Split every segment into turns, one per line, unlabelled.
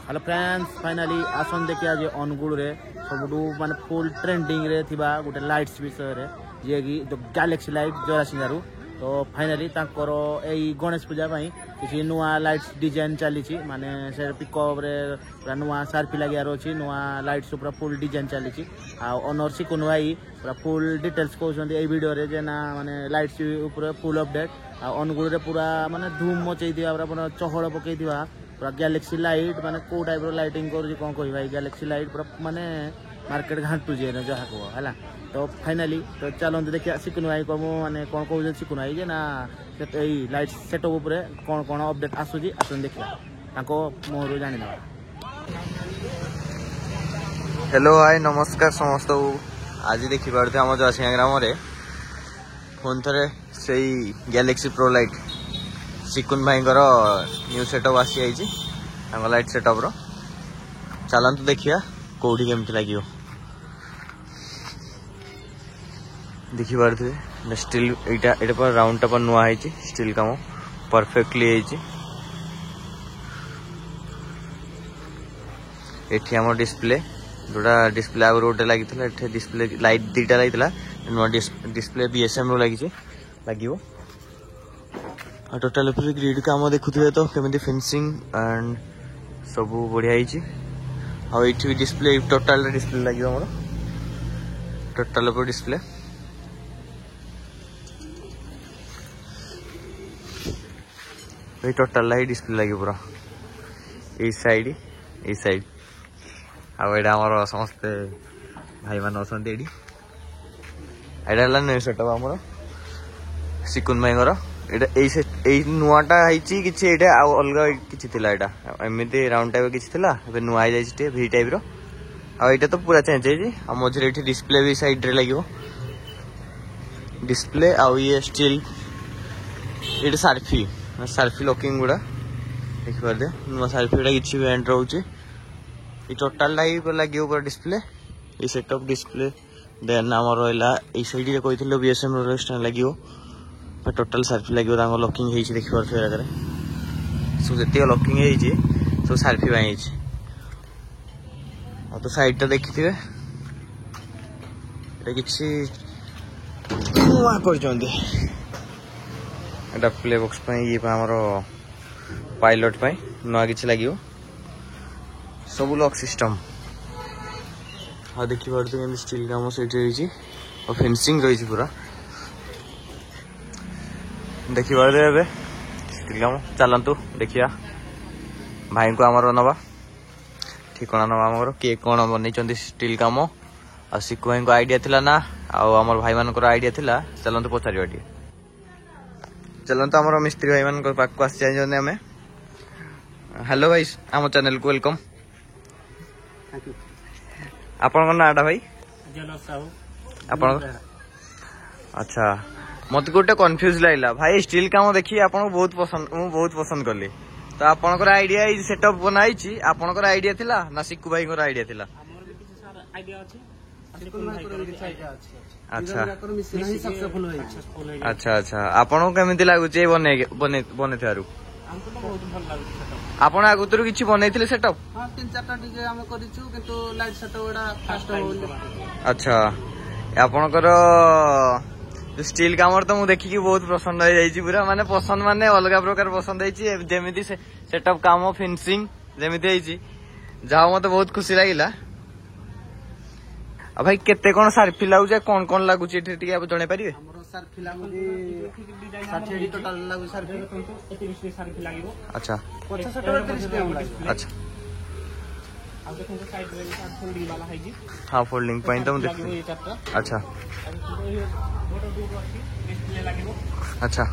Hello friends finally आसन देखिए आज अनुगुल रे सब माने फुल ट्रेंडिंग रे थिबा गोटे लाइट्स विषय रे जे कि जो गैलेक्सी लाइट जोरासिंगारू तो फाइनाली तांकर एई गणेश पूजा पई किसी नुआ लाइट्स डिजाइन चली माने से पिकअप रे पूरा नुआ सार्फी लगियार अछि नुआ लाइट्स पूरा फुल डिजाइन चली आ ओनर सिकुन भाई पूरा फुल डिटेल्स कहउछन एई वीडियो रे जे ना माने लाइट्स ऊपर फुल अपडेट आ अनुगुल रे पूरा माने धूम मचै दिया पूरा चहल पकै दिया पूरा गैलेक्सी लाइट माने को टाइप रो लाइटिंग कर कौन कह भाई गैलेक्सी लाइट पूरा माने मार्केट घाटू जे जहाँ कह है तो फाइनाली तो चलते देखिए सिकुन भाई को माने कौन कह सिकुन भाई जे ना लाइट सेटअप उपर कौन कौन अपडेट आसूजी आसन देखिए मुहर जानी
हेलो हाय नमस्कार समस्त आज देखी पारे आम जोरासिंगा ग्राम में पुणी थे से गैलेक्सी प्रो लाइट सिकुन भाई न्यू सेटअप आसी लाइट सेटअप रो चलतु देखिया कौटी केमती लगे देखी पारे स्टील यहाँ राउंड टाइप नुआ है स्टील काम परफेक्टली एठी आम डिस्प्ले जोड़ा डिस्प्ले आगे गोटे लगी डिस्प्ले लाइट दीटा लगी नुआ डिस्प्ले बीएसएम रो लगी लगे टोटाल ग्रिड काम देखुए तो केमी फिनिशिंग एंड सब बढ़िया ये डिस्प्ले टोटाल डिस्प्ले लगे आम टोटाल डिस्प्ले टोटाल ही डिस्प्ले लगे पूरा ये साइड आम समस्ते भाई मान अच्छा न्यू सेटअप आम सिकुन भाई नुआटा कि अलग कि एमती राउंड टाइप कि नुआ वी टाइप रहा तो पूरा चेंज है मझे डिस्प्ले भी साइड रे लगे डिस्प्ले ये स्टील ये सार्फी लॉकिंग गुड़ा देखिपारे नुआ सार्फी गुड़ा किसी एंड रोचे ये टोटाल लगे पूरा डिस्प्ले ये सेटअप डिस्प्ले देन आम रहा ये कही बीएसएम लगे टोटाल सार्फी लगे लॉकिंग देखिए जगह सब जी लॉकिंग सब सार्फी तो साइड देखिए कि प्ले बॉक्स ये आमर पायलट नुआ कि लगे सब लॉक सिस्टम हाँ देखी पारे स्टील काम से और फेंसिंग रही पूरा देखी पारे स्टील काम चलतु देखिया भाई को आमर नवा ठिकना नवा आमर किए कौन बन स्टील काम आ सिकु भाई को आइडिया थिला ना आमर भाई मान आइडिया थिला चलतु पचार चलतु आमर मिस्त्री भाई मान पाक आसी जाइए आम हेलो भाई आम चैनल को वेलकम आपण नाटा भाई अच्छा मत गोटे कन्फ्यूज लगला भाई स्टील काम देखिए आपन बहुत पसंद कली तो आपनकर आइडिया सेटअप बनाई आपनकर आइडिया थिला ना सिक्कू भाई को आइडिया थिला अच्छा अच्छा अच्छा आपन केमिति लागुचे बने थारु आपण आगुतरु किछि बनैथिले सेटअप हां 3-4टा डीजे हम करिछु किंतु लाइट सेटअप एडा फास्ट हो अच्छा आपनकर स्टील काम तो मुझे देखिकी बहुत पसंद हो जाइए पूरा माने पसंद माने अलग प्रकार पसंद है जमी सेटअप काम फिनिशिंग जमी जहाँ मत बहुत खुशी लगिला भाई केते कौन सार्फी लगुचे कौन कौन लगुच जन पारे अच्छा अच्छा हाँ फोल्डिंग तो मुझे अच्छा अच्छा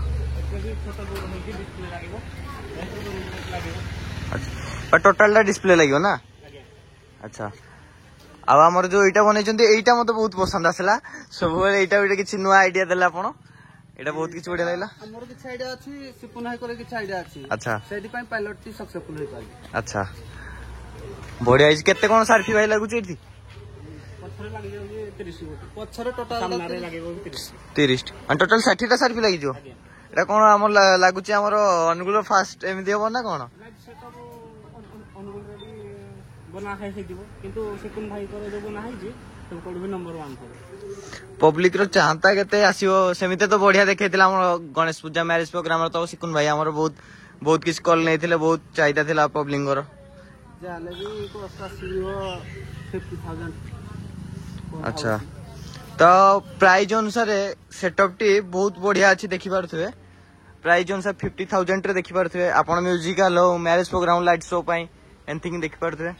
अच्छा टोटाल डिस्प्ले लगे ना अच्छा अब आमर जो यहाँ बनई मत बहुत पसंद आसला सब यहाँ किसी नुआ आइडिया देला आपण एटा बहुत किछ बढ़िया लागला हमर किछ आइडिया अछि सिपुन हाई करे किछ आइडिया अछि अच्छा सेडी पई पायलट टी सक्सेसफुल होई पाई अच्छा बढ़िया इज केते कोन सार्फी भाई लागु छी एठी पछरे लागि जाउ 30 पछरे टोटल सामने रे लागि 30 और टोटल 60 टा सार्फी लागि जो एटा कोन हम लागु छी हमर अनुगुल फास्ट एमि देबो ना कोन लाइट सेटअप अनुगुल रेडी
ବନା ହେଇଯିବ କିନ୍ତୁ ସିକୁନ ଭାଇଙ୍କର ଯୋଉ ବନା ହେଇଛି ସବୁ ବି ନମ୍ବର 1 କରେ
ପବ୍ଲିକ ର ଚାହାନ୍ତା କେତେ ଆସିବ ସେମିତି ତ ବଢିଆ ଦେଖେଇଥିଲା ଆମର ଗଣେଶ ପୂଜା ମ୍ୟାରେଜ ପ୍ରୋଗ୍ରାମ ର ତ ସିକୁନ ଭାଇ ଆମର ବହୁତ କିଛି କଲ୍ ନେଇଥିଲେ ବହୁତ ଚାହିଦା ଥିଲା ପବ୍ଲିକଙ୍କର
ଯାହେଲେ ବି କଷ୍ଟ ଆସିବ 50,000
ଆଚ୍ଛା ତ ପ୍ରାଇଜ ଅନୁସାରେ ସେଟଅପ ଟି ବହୁତ ବଢିଆ ଅଛି ଦେଖିପାରୁଥିବେ ପ୍ରାଇଜ ଅନୁସାରେ 50,000 ରେ ଦେଖିପାରୁଥିବେ ଆପଣ ମ୍ୟୁଜିକାଲ ହଉ ମ୍ୟାରେଜ ପ୍ରୋଗ୍ରାମ ଲାଇଟ ଶୋ ପାଇଁ ଏମିତି ଦେଖିପାରୁଥିବେ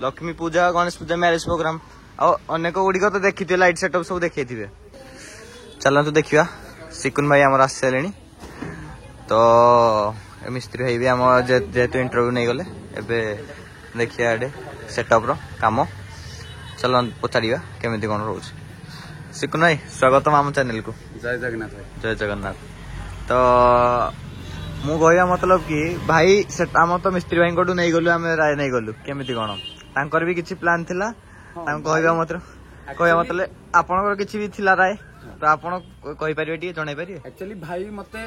ଲକ୍ଷ୍ମୀ ପୂଜା ଗଣେଶ ପୂଜା ମ୍ୟାରେଜ ପ୍ରୋଗ୍ରାମ ଆଉ ଅନେକ ଗୁଡିକ ତ ଦେଖିଥିବେ ଲାଇଟ ସେଟଅପ ସବୁ ଦେଖେଇଥିବେ ଚାଲନ୍ତୁ ଦେଖିବା ସିକୁନ ଭାଇ ଆମର ଆସି ସାରିଲେଣି ତ ମିସ୍ତ୍ରୀ ଭାଇ ବି ଆମ ଯେହେତୁ ଇଣ୍ଟରଭ୍ୟୁ ନେଇଗଲେ ଏବେ ଦେଖିବା ଏଠି ସେଟଅପ ର କାମ ଚାଲନ୍ତୁ ପଚାରିବା କେମିତି କଣ ରହୁଛି ସିକୁନ ଭାଇ ସ୍ୱାଗତମ ଆମ ଚ୍ୟାନେଲ କୁ
ଜୟ ଜଗନ୍ନାଥ ଭାଇ
ଜୟ ଜଗନ୍ନାଥ ତ ମୁଁ କହିବା ମତଲବ କି ଭାଇ ଆମର ତ ମିସ୍ତ୍ରୀ ଭାଇଙ୍କଠୁ ନେଇଗଲୁ ଆମେ ରାୟ ନେଇଗଲୁ କେମିତି କଣ ତାଙ୍କର ବି କିଛି ପ୍ଲାନ୍ ଥିଲା ତାଙ୍କୁ କହିବା ମତଲବ ଆପଣଙ୍କର କିଛି ବି ଥିଲା ରାୟ ତ ଆପଣ କହିପାରିବେ ଟିକେ ଜଣାଇ ପାରିବେ
ଆକ୍ଚୁଆଲି ଭାଇ ମତେ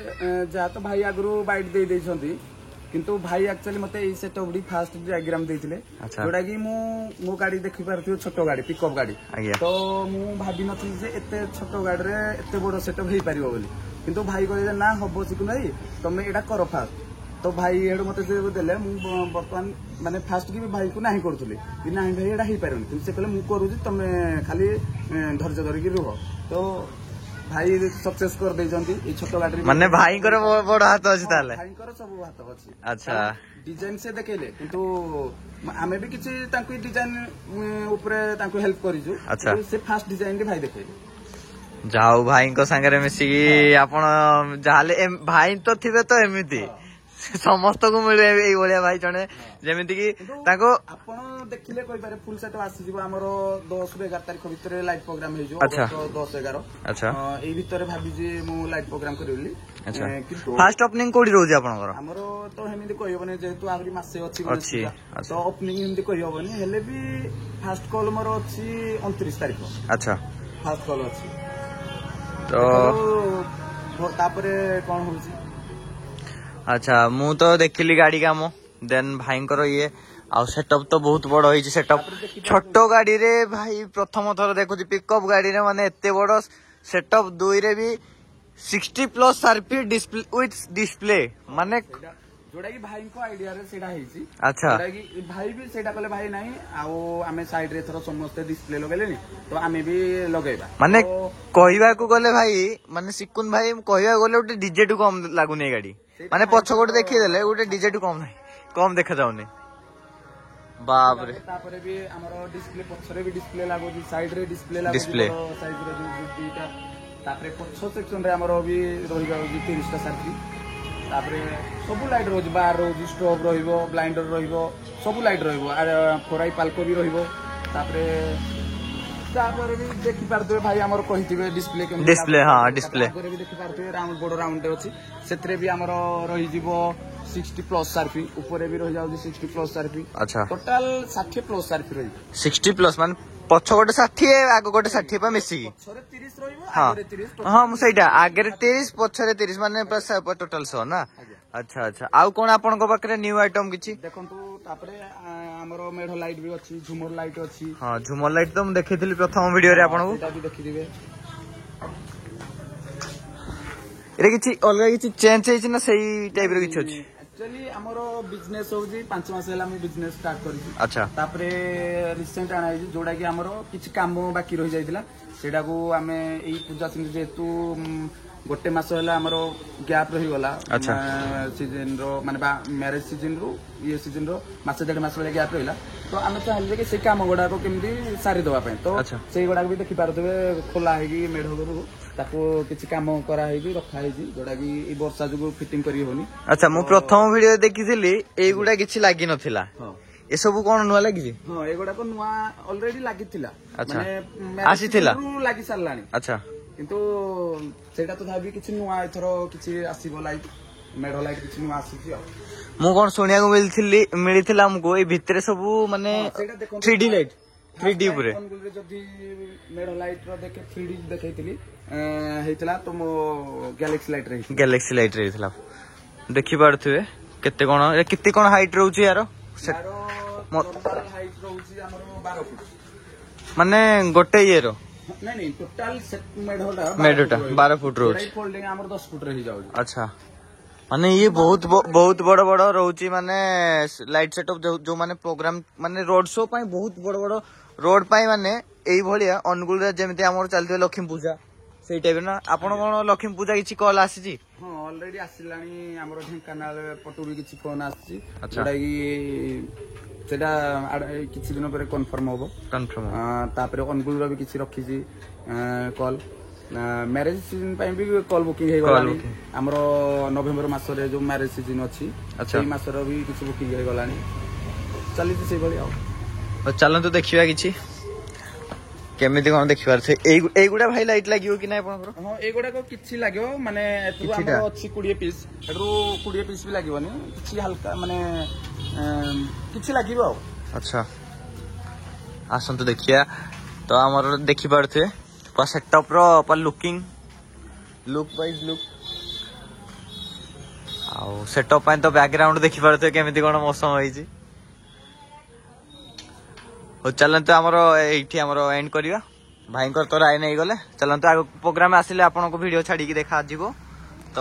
ଯାହା ତ ଭାଇ ଆଗରୁ ବାଇଟ୍ ଦେଇଛନ୍ତି କିନ୍ତୁ ଭାଇ ଆକ୍ଚୁଆଲି ମତେ ଏଇ ସେଟଅପ ଟି ଫାଷ୍ଟ ଡାଇଗ୍ରାମ ଦେଇଥିଲେ ଯୋଉଟା କି ମୁଁ ମୋ ଗାଡି ଦେଖିପାରୁଥିବି ଛୋଟ ଗାଡି ପିକଅପ ଗାଡି ତ ମୁଁ ଭାବିନଥିଲି ଯେ ଏତେ ଛୋଟ ଗାଡିରେ ଏତେ ବଡ ସେଟଅପ ହେଇପାରିବ ବୋଲି କିନ୍ତୁ ଭାଇ କହିଲେ ନା ହବ ସିକୁନ ଭାଇ ତମେ ଏଇଟା କର ଫାଷ୍ଟ ତ ଭାଇ ଏଠୁ ମତେ ଦେଲେ ମୁଁ ବର୍ତ୍ତମାନ ମାନେ ଫାଷ୍ଟ କି ଭାଇକୁ ନାହିଁ କରୁଥିଲି କି ନାହିଁ ଭାଇ ଏଇଟା ହେଇପାରିବନି କିନ୍ତୁ ସେ କହିଲେ ମୁଁ କରୁଛି ତମେ ଖାଲି ଧୈର୍ଯ୍ୟ ଧରିକି ରୁହ ତ ଭାଇ ସକ୍ସେସ କରିଦେଇଛନ୍ତି ଏଇ ଛୋଟ ଗାଡିରେ
ମାନେ ଭାଇଙ୍କର ବଡ ହାତ ଅଛି ତାହେଲେ
ଭାଇଙ୍କର ସବୁ ହାତ ଅଛି
ଆଚ୍ଛା
ଡିଜାଇନ ସେ ଦେଖେଇଲେ କିନ୍ତୁ ଆମେ ବି କିଛି ତାଙ୍କୁ ଡିଜାଇନ ଉପରେ ତାଙ୍କୁ ହେଲ୍ପ କରିଛୁ ସେ ଫାଷ୍ଟ ଡିଜାଇନ ରେ ଭାଇ ଦେଖେଇଲେ
ଯାଉ ଭାଇଙ୍କ ସାଙ୍ଗରେ ମିଶିକି ଆପଣ ଯାହେଲେ ଭାଇ ତ ଥିବେ ତ ଏମିତି ସମସ୍ତଙ୍କୁ ମିଳେ ଏଇଭଳିଆ ଭାଇ ଜଣେ ଯେମିତି କି ତାଙ୍କୁ
ଆପଣ ଦେଖିଲେ କହିପାରେ ଫୁଲ ସେଟ ଆସିଯିବ ଆମର 10 ରୁ 11 ତାରିଖ ଭିତରେ ଲାଇଭ ପ୍ରୋଗ୍ରାମ ହେଇଯିବ 10-11 ଏଇ ଭିତରେ ଭାବିଛି ମୁଁ ଲାଇଭ ପ୍ରୋଗ୍ରାମ କରିବି ବୋଲି କିନ୍ତୁ
ଫାଷ୍ଟ ଓପନିଂ କୋଉଠି ରହୁଛି ଆପଣଙ୍କର
ଆମର ତ ସେମିତି କହିହବନି ଯେହେତୁ ଆହୁରି ମାସେ ଅଛି ତ ଓପନିଂ ଏମିତି କହିହବନି ହେଲେ ବି ଫାଷ୍ଟ କଲ୍ ମୋର ଅଛି 29 ତାରିଖ
ଆଚ୍ଛା
ଫାଷ୍ଟ କଲ୍ ଅଛି ତ ତାପରେ କଣ ହଉଛି
ଆଚ୍ଛା ମୁଁ ତ ଦେଖିଲି ଗାଡି କାମ ଦେନ୍ ଭାଇଙ୍କର ଇଏ ଆଉ ସେଟଅପ ତ ବହୁତ ବଡ ହେଇଛି ସେଟଅପ ଛୋଟ ଗାଡିରେ ଭାଇ ପ୍ରଥମ ଥର ଦେଖୁଛି ପିକଅପ ଗାଡିରେ ମାନେ ଏତେ ବଡ ସେଟଅପ 2ରେ ବି 60+ RP ଡିସପ୍ଲେ ମାନେ
ଯୋଉଟା କି ଭାଇଙ୍କ ଆଇଡିଆରେ ସେଇଟା ହେଇଛି
ଆଚ୍ଛା
ଯୋଉଟା କି ଭାଇ ବି ସେଇଟା କଲେ ଭାଇ ନାହିଁ ଆଉ ଆମେ ସାଇଡ ରେ ଏଥର ସମସ୍ତେ ଡିସପ୍ଲେ ଲଗେଇଲେଣି ତ ଆମେ ବି ଲଗେଇବା
ମାନେ କହିବାକୁ ଗଲେ ଭାଇ ମାନେ ସିକୁନ ଭାଇ କହିବାକୁ ଗଲେ ଗୋଟେ ଡିଜେ ଟୁ କମ ଲାଗୁନି ଏ ଗାଡି ମାନେ ପଛପଟେ ଦେଖିଦେଲେ ଗୋଟେ ଡିଜେ ଟୁ କମ ନାହିଁ କମ ଦେଖାଯାଉନି ବାପରେ
ତାପରେ ବି ଆମର ଡିସପ୍ଲେ ପଛରେ ବି ଡିସପ୍ଲେ ଲାଗୁଛି ସାଇଡ ରେ ଡିସପ୍ଲେ ଲାଗୁଛି ସାଇଜ ର ଦୁଇଟା ତାପରେ ପଛ ସେକ୍ସନ ରେ ଆମର ବି ରହିଯାଉଛି 30ଟା ସାର୍କି ତାପରେ ସବୁ ଲାଇଟ୍ ରହୁଛି ବାର ରହୁଛି ଷ୍ଟୋଭ ରହିବ ବ୍ଲାଇଣ୍ଡର ରହିବ ସବୁ ଲାଇଟ୍ ରହିବ ଫୋରାଇ ପାଲ୍କୋ ବି ରହିବ ତାପରେ ବି ଦେଖିପାରୁଥିବେ ଭାଇ ଆମର କହିଥିବେ ଡିସପ୍ଲେ
ଡିସପ୍ଲେ ଡିସପ୍ଲେ
ବି ଦେଖିପାରୁଥିବେ ବଡ ରାଉଣ୍ଡ ଅଛି ସେଥିରେ ବି ଆମର ରହିଯିବ 60+ RP ଉପରେ ବି ରହିଯାଉଛି 60+ RP
ଆଚ୍ଛା
ଟୋଟାଲ 60+ RP ରହିବ
60+ ମାନେ ପଛ ଗୋଟେ 60 ଆଗ ଗୋଟେ 60 ପା ମିଶିକି
ପଛରେ 30 ରହିବ ଆଗରେ 30
ହଁ ମୁଁ ସେଇଟା ଆଗରେ 30 ପଛରେ 30 ମାନେ ଟୋଟାଲ 100 ନା ଆଚ୍ଛା ଆଚ୍ଛା ଆଉ କଣ ଆପଣଙ୍କ ପାଖରେ ନ୍ୟୁ ଆଇଟମ କିଛି
ଦେଖନ୍ତୁ ତାପରେ ଆମର ମେଢ ଲାଇଟ୍ ବି ଅଛି ଝୁମର ଲାଇଟ୍ ଅଛି
ହଁ ଝୁମର ଲାଇଟ୍ ତ ମୁଁ ଦେଖିଥିଲି ପ୍ରଥମ ଭିଡିଓରେ ଆପଣଙ୍କୁ
ସେଇଟା ବି ଦେଖିଥିବେ
ଏରେ କିଛି ଅଲଗା କିଛି ଚେଞ୍ଜ ହେଇଛି ନା ସେଇ ଟାଇପ ର କିଛି ଅଛି
ଆକ୍ଚୁଆଲି ଆମର ବିଜନେସ ହଉଛି 5 ମାସ ହେଲା ମୁଁ ବିଜନେସ ଷ୍ଟାର୍ଟ କରିଛି
ଆଚ୍ଛା
ତାପରେ ରିସେଣ୍ଟ ଆଣା ହେଇଛି ଯୋଉଟା କି ଆମର କିଛି କାମ ବାକି ରହିଯାଇଥିଲା ସେଇଟାକୁ ଆମେ ଏଇ ପୂଜା ଯେହେତୁ ଗୋଟେ ମାସ ହେଲା ଆମର ଗ୍ୟାପ ରହିଗଲା ସିଜନ ର ମାନେ ମ୍ୟାରେଜ ସିଜନ ରୁ ଇଏ ସିଜନ ର ମାସେ 1.5 ମାସ ଭଳିଆ ଗ୍ୟାପ ରହିଲା ତ ଆମେ ଚାହିଁଲେ କି ସେଇ କାମ ଗୁଡାକ କେମିତି ସାରିଦବା ପାଇଁ ତ ସେଇଗୁଡାକ ବି ଦେଖିପାରୁଥିବେ ଖୋଲା ହେଇକି ମେଢ ଘରୁ ତାକୁ କିଛି କାମ କରାହେଇକି ରଖା ହେଇଛି ଯୋଉଟା କି ଏଇ ବର୍ଷା ଯୋଗୁ ଫିଟିଂ କରି ହବନି
ଆଚ୍ଛା ମୁଁ ପ୍ରଥମ ଭିଡିଓ ଦେଖିଥିଲି ଏଇଗୁଡା କିଛି ଲାଗି ନଥିଲା ଏସବୁ କଣ ନୂଆ ଲାଗିଛି
ହଁ ଏଗୁଡାକ ନୂଆ ଅଲରେଡି ଲାଗିଥିଲା
ମାନେ
ଆସିଥିଲା ଲାଗି ସାରିଲାଣି
ଆଚ୍ଛା
କିନ୍ତୁ ସେଇଟା ତ ଭାବି କିଛି ନୂଆ ଏଥର କିଛି ଆସିବ ଲାଇଟ୍ ମେଢ ଲାଇଟ୍ କିଛି ନୂଆ ଆସିଛି ଆଉ
ମୁଁ କଣ ଶୁଣିବାକୁ ମିଳିଥିଲା ଆମକୁ ଏଇ ଭିତରେ ସବୁ ମାନେ 3D ଲାଇଟ୍ 3D ଉପରେ
ଯଦି ମେଢ ଲାଇଟ୍ ର 3D ଦେଖେଇଥିଲି ହେଇଥିଲା ତ ମୋ ଗ୍ୟାଲେକ୍ସି ଲାଇଟ୍ ରେ ହେଇଥିଲା ଦେଖିପାରୁଥିବେ କେତେ କଣ ହାଇଟ୍ ରହୁଛି ୟାର ଟୋଟାଲ ହାଇଟ୍ ରହୁଛି ଆମର 12 ଫୁଟ।
ମାନେ ଗୋଟେ ଇଏର
ନାଇଁ ଟୋଟାଲ ମେଢଟା
12 ଫୁଟ ରହୁଛି।
ଫୋଲ୍ଡିଂ ଆମର 10 ଫୁଟରେ ହେଇଯାଉଛି।
ଆଚ୍ଛା ମାନେ ଇଏ ବହୁତ ବଡ ବଡ ରହୁଛି ମାନେ ଲାଇଟ୍ ସେଟଅପ୍ ଯୋଉ ମାନେ ପ୍ରୋଗ୍ରାମ ମାନେ ରୋଡ ଶୋ ପାଇଁ ବହୁତ ବଡ ବଡ ରୋଡ ପାଇଁ ମାନେ ଏଇଭଳିଆ ଅନୁଗୁଳରେ ଯେମିତି ଆମର ଚାଲିଥିବା ଲକ୍ଷ୍ମୀ ପୂଜା ସେଇ ଟାଇପ ନା। ଆପଣ କଣ ଲକ୍ଷ୍ମୀ ପୂଜା କିଛି କଲ୍ ଆସିଛି?
ହଁ ଅଲରେଡି ଆସିଲାଣି ଆମର ଢେଙ୍କାନାଳ ପଟରୁ କିଛି ଫୋନ୍ ଆସିଛି
ଆଚ୍ଛା।
ଯୋଉଟା କି ସେଟା କିଛି ଦିନ ପରେ କନଫର୍ମ ହବ। ତାପରେ ଅନୁଗୁଳର ବି କିଛି ରଖିଛି କଲ୍। ମ୍ୟାରେଜ ସିଜନ ପାଇଁ ବି କଲ୍ ବୁକିଂ ହେଇଗଲାଣି। ଆମର ନଭେମ୍ବର ମାସରେ ଯୋଉ ମ୍ୟାରେଜ ସିଜନ ଅଛି ସେଇ ମାସର ବି କିଛି ବୁକିଂ ହେଇଗଲାଣି। ଚାଲିଛି ସେଇଭଳି ଆଉ।
ଚାଲନ୍ତୁ ଦେଖିବା କିଛି କେମିତି କଣ ଦେଖିବାର ଅଛି। ଏଇଗୁଡା ଭାଇ ଲାଇଟ୍ ଲାଗିବ କି ନାଇଁ ଆପଣଙ୍କର?
ହଁ ଏଇଗୁଡାକ କିଛି ଲାଗିବ ମାନେ ଏଥିରୁ ଆମର ଅଛି 20 ପିସ୍ ଏଥିରୁ 20 ପିସ୍ ବି ଲାଗିବନି କିଛି ହାଲକା ମାନେ କିଛି ଲାଗିବ ଆଉ।
ଆଚ୍ଛା ଆସନ୍ତୁ ଦେଖିବା। ତ ଆମର ଦେଖିପାରୁଥିବେ ସେଟଅପ ର ଲୁକ୍ ୱାଇଜ ଲୁକ୍ ଆଉ ସେଟଅପ ପାଇଁ ତ ବ୍ୟାକଗ୍ରାଉଣ୍ଡ ଦେଖିପାରୁଥିବେ କେମିତି କଣ ମୌସମ ହେଇଛି। ହଉ ଚାଲନ୍ତୁ ଆମର ଏଇଠି ଆମର ଏଣ୍ଡ କରିବା। ଭାଇଙ୍କର ତ ରାୟ ନେଇଗଲେ। ଚାଲନ୍ତୁ ଆଗ ପ୍ରୋଗ୍ରାମ ଆସିଲେ ଆପଣଙ୍କୁ ଭିଡିଓ ଛାଡିକି ଦେଖାଯିବ। ତ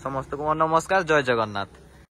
ସମସ୍ତଙ୍କୁ ନମସ୍କାର, ଜୟ ଜଗନ୍ନାଥ।